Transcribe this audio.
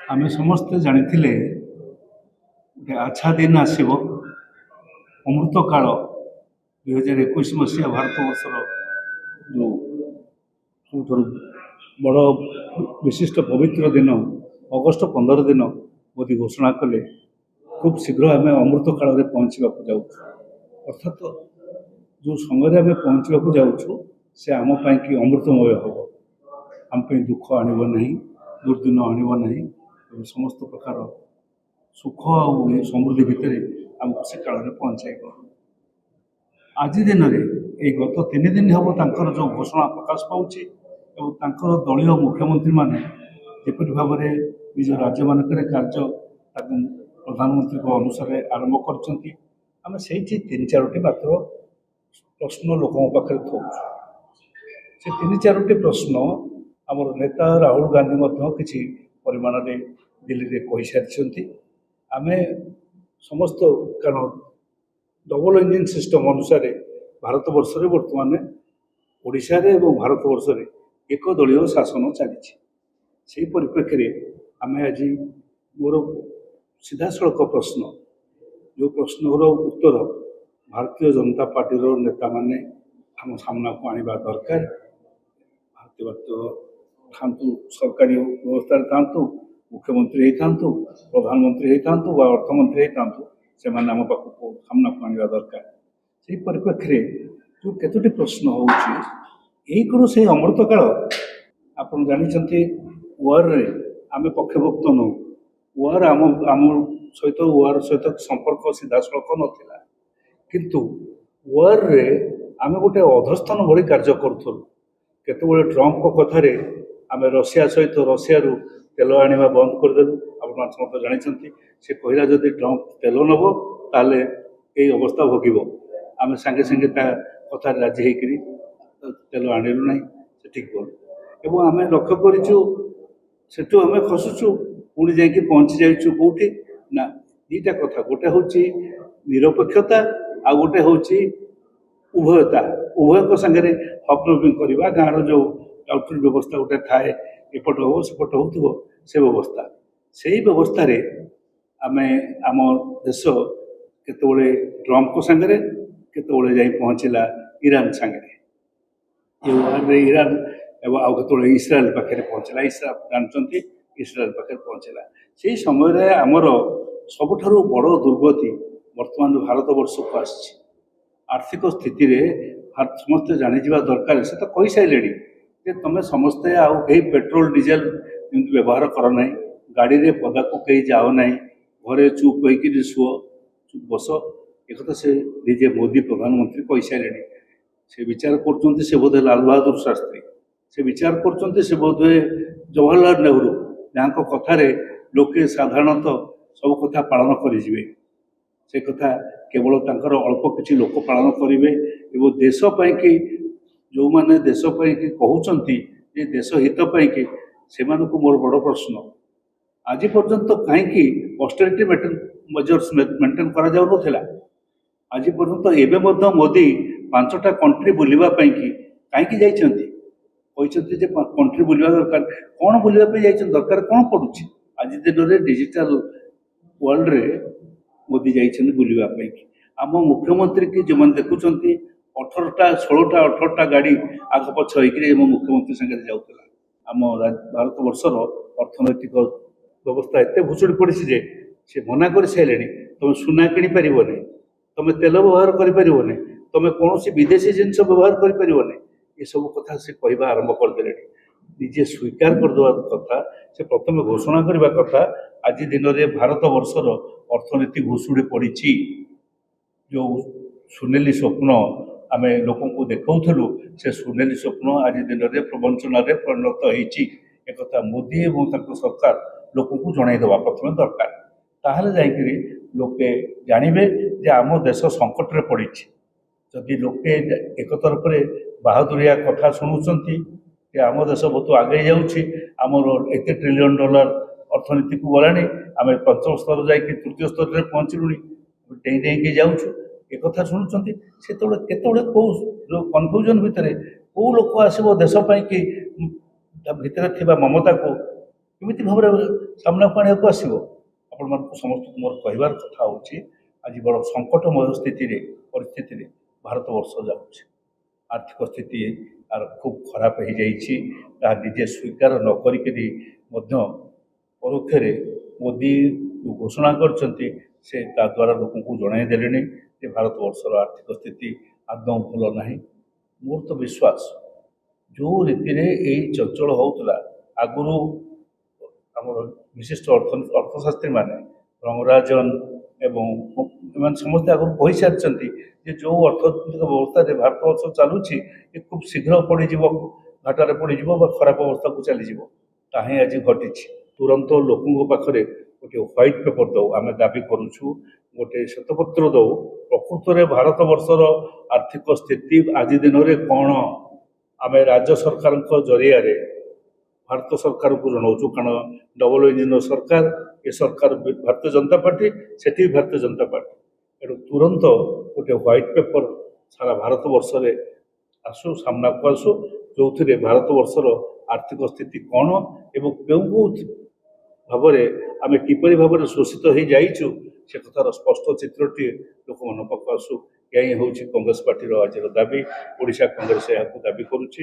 आमे समस्ते जानिथिले गोटे आछा दिन आसीब अमृत काल 2021 मसीहा भारत वर्षर जो सबुठारु बड़ विशिष्ट पवित्र दिन अगस्ट 15 दिन मोदी घोषणा कले खूब शीघ्र आम अमृत काल में पहुँचा जाऊँ अर्थात जो समय आम पहुँचा जाऊँ से आम कि अमृतमय हम आम दुख आणव ना दुर्दिन आणव ना समस्त प्रकार सुख आ समृद्धि भितर आमको से काल में पहुँचाइब। आज दिन में ये गत 3 दिन हम तर जो घोषणा प्रकाश पाँच दलीय मुख्यमंत्री माने जेपरि भाव में निज राज्य मानक कार्य प्रधानमंत्री को अनुसार आरंभ कर से 3-4टी मात्र प्रश्न लोकों पाखे थोच से 3-4टी प्रश्न आमर नेता राहुल गांधी किसी परिमाण में दिल्ली में कही सारी आम समस्त कारण डबल इंजिन सिस्टम अनुसार भारत वर्ष में बर्तमान ओडिशा रे एवं भारत वर्ष में एक दलीय शासन चली परिप्रेक्षी में आम आज मोर सीधा सड़क प्रश्न जो प्रश्नर उत्तर भारतीय जनता पार्टी नेता माने आम सामना को आने दरकार। भारतीय था सरकारी व्यवस्था था मुख्यमंत्री होता प्रधानमंत्री होता अर्थमंत्री होता से आम पाखक सामना को आने दरकार। से परिप्रेक्षी में जो केतोटी प्रश्न हो से अमृत काल आप जानते वार आम पक्षभुक्त नौ वार आम सहित वार सहित संपर्क सीधा सड़क नाला किंतु वार रे आम गोटे अधस्थान भली कार्य करूँ केतबले ट्रम्प को कथार आम रशिया सहित रशिया तेल आने बंद करदेलु आप जानते से कहला जदि ट्रम्प तेल नब ताले यही अवस्था भोग आम सांगे सांगे कथार राजी होकर तेल आणलु ना से ठीक बोल एवं आम लक्ष्य करूँ आम खसुचु पुणी जा पहुँची जाइचु कौटी ना दीटा कथा गोटे हूँ निरपेक्षता आ गोटे हूँ उभयता उभय सागर हपनपिंग करवा गाँव जो आउटफिट व्यवस्था गोटे थाए एपट हो सेपट हो से व्यवस्था से व्यवस्था आम आम देश केतबले ट्रम्प को सागर केतबले जा पहुँचला ईरान सागर ईरान एवं आउ केतबले इस्राएल पाखे पहुँचला इस्राएल जानते इस्राएल पाखे पहुँचला से समय आमर सबुठारु बड़ दुर्गति वर्तमान भारत वर्ष को आसी आर्थिक स्थिति रे समस्ते जानीजा दरकार से तो कही सारे तुम समस्ते आउ कहीं पेट्रोल डीजेल व्यवहार कर ना गाड़ी रे पदा को कहीं जाओ ना घरे चुप होकर शुओ चुप बस एक से निजे मोदी प्रधानमंत्री कही सारे से विचार कर बोधे लाल बहादुर शास्त्री से विचार कर बोधे जवाहरलाल नेहरू जहाँ कथार लोके साधारणतः सब कथा पालन करेंगे से कथा केवल तांकर अल्प किसी लोक पालन करेंगे एवं देश कि जो मैंने देश कि कहते ये देश हित कि से मोर बड़ प्रश्न आज पर्यंत कहीं ऑस्टेरिटी मेजर्स मेंटेन करा जाऊ नथिला आज पर्यंत एवं मोदी 5टा कंट्री बुलवा कहीं जाइछंती कहते कंट्री बुलवा दरकार कौन बुलवाई जाइछन दरकार कौन पड़ुछि आज दिन में डिजिटल वर्ल्ड रे मोदी जाइछन बुलवा आम मुख्यमंत्री की जो मैंने देखुं 18टा 16टा 18टा गाड़ी आग पछ होकर मुख्यमंत्री सागर जाऊला आम भारत वर्षर अर्थनैतिक व्यवस्था एत भुसुड़ी पड़ी से मना कर सारे तुम सुना किनी पारनी तुम तेल व्यवहार कर तुम कौन विदेशी जिनस व्यवहार कर ये सब कथा से कहवा आरंभ करदे निजे स्वीकार करदे कथा से प्रथम घोषणा करने कथा आज दिन में भारत वर्षर अर्थनीति भुसुड़ी पड़ी जो सुनेली स्वप्न आम लोक देखु से सुनेली स्वप्न आज दिन में प्रवंचन परिणत होता मोदी और सरकार लोक जनईदेवा प्रथम दरकार ताहले जाइकरी लोके जानवे जे आम देश संकट रे पड़ी जदि लोके एक तरफ बहादुरिया कथा शुणुंट आम देश बहुत आगे जामर $1 ट्रिलियन अर्थनीति को गलानी आम पंचम स्तर जा तृतीय स्तर में पहुँचलुणी डेई डेई जाऊँ एक कथा शुणुंट से केतबले कौ जो कन्फ्यूजन भितर कौ लोक आसो देश कि भितर ममता को କେମିତି ଭାବରେ ସାମ୍ନାକୁ ଆଣିବାକୁ ଆସିବ? ଆପଣମାନଙ୍କୁ ସମସ୍ତଙ୍କୁ ମୋର କହିବାର କଥା ହେଉଛି ଆଜି ବଡ଼ ସଙ୍କଟମୟ ପରିସ୍ଥିତିରେ ଭାରତବର୍ଷ ଯାଉଛି। ଆର୍ଥିକ ସ୍ଥିତି ତାର ଖୁବ୍ ଖରାପ ହେଇଯାଇଛି। ତାହା ନିଜେ ସ୍ୱୀକାର ନ କରିକିରି ମଧ୍ୟ ପରୋକ୍ଷରେ ମୋଦି ଯେଉଁ ଘୋଷଣା କରିଛନ୍ତି ସେ ତା ଦ୍ୱାରା ଲୋକଙ୍କୁ ଜଣାଇ ଦେଲେଣି ଯେ ଭାରତବର୍ଷର ଆର୍ଥିକ ସ୍ଥିତି ଆଦୌ ଭଲ ନାହିଁ। ମୋର ତ ବିଶ୍ୱାସ ଯେଉଁ ରୀତିରେ ଏଇ ଚଞ୍ଚଳ ହେଉଥିଲା ଆଗରୁ ଆମର ବିଶିଷ୍ଟ ଅର୍ଥଶାସ୍ତ୍ରୀମାନେ ରଙ୍ଗରାଜନ ଏବଂ ଏମାନେ ସମସ୍ତେ ଆଗରୁ କହିସାରିଛନ୍ତି ଯେ ଯେଉଁ ଅର୍ଥନୈତିକ ବ୍ୟବସ୍ଥାରେ ଭାରତବର୍ଷ ଚାଲୁଛି ଏ ଖୁବ୍ ଶୀଘ୍ର ପଡ଼ିଯିବ, ଘାଟାରେ ପଡ଼ିଯିବ ବା ଖରାପ ଅବସ୍ଥାକୁ ଚାଲିଯିବ। ତାହା ହିଁ ଆଜି ଘଟିଛି। ତୁରନ୍ତ ଲୋକଙ୍କ ପାଖରେ ଗୋଟିଏ ହ୍ୱାଇଟ୍ ପେପର ଦେଉ, ଆମେ ଦାବି କରୁଛୁ ଗୋଟିଏ ଶ୍ଵେତପତ୍ର ଦେଉ ପ୍ରକୃତରେ ଭାରତବର୍ଷର ଆର୍ଥିକ ସ୍ଥିତି ଆଜି ଦିନରେ କ'ଣ ଆମେ ରାଜ୍ୟ ସରକାରଙ୍କ ଜରିଆରେ ଭାରତ ସରକାରକୁ ଜଣାଉଛୁ। କାରଣ ଡବଲ ଇଞ୍ଜିନର ସରକାର, ଏ ସରକାର ଭାରତୀୟ ଜନତା ପାର୍ଟି, ସେଠି ବି ଭାରତୀୟ ଜନତା ପାର୍ଟି। ଏଣୁ ତୁରନ୍ତ ଗୋଟିଏ ହ୍ୱାଇଟ୍ ପେପର ସାରା ଭାରତବର୍ଷରେ ଆସୁ, ସାମ୍ନାକୁ ଆସୁ, ଯେଉଁଥିରେ ଭାରତବର୍ଷର ଆର୍ଥିକ ସ୍ଥିତି କ'ଣ ଏବଂ କେଉଁ ଭାବରେ ଆମେ କିପରି ଭାବରେ ଶୋଷିତ ହୋଇଯାଇଛୁ ସେ କଥାର ସ୍ପଷ୍ଟ ଚିତ୍ରଟିଏ ଲୋକମାନଙ୍କ ପାଖକୁ ଆସୁ। ଏହା ହିଁ ହେଉଛି କଂଗ୍ରେସ ପାର୍ଟିର ଆଜିର ଦାବି। ଓଡ଼ିଶା କଂଗ୍ରେସ ଏହାକୁ ଦାବି କରୁଛି।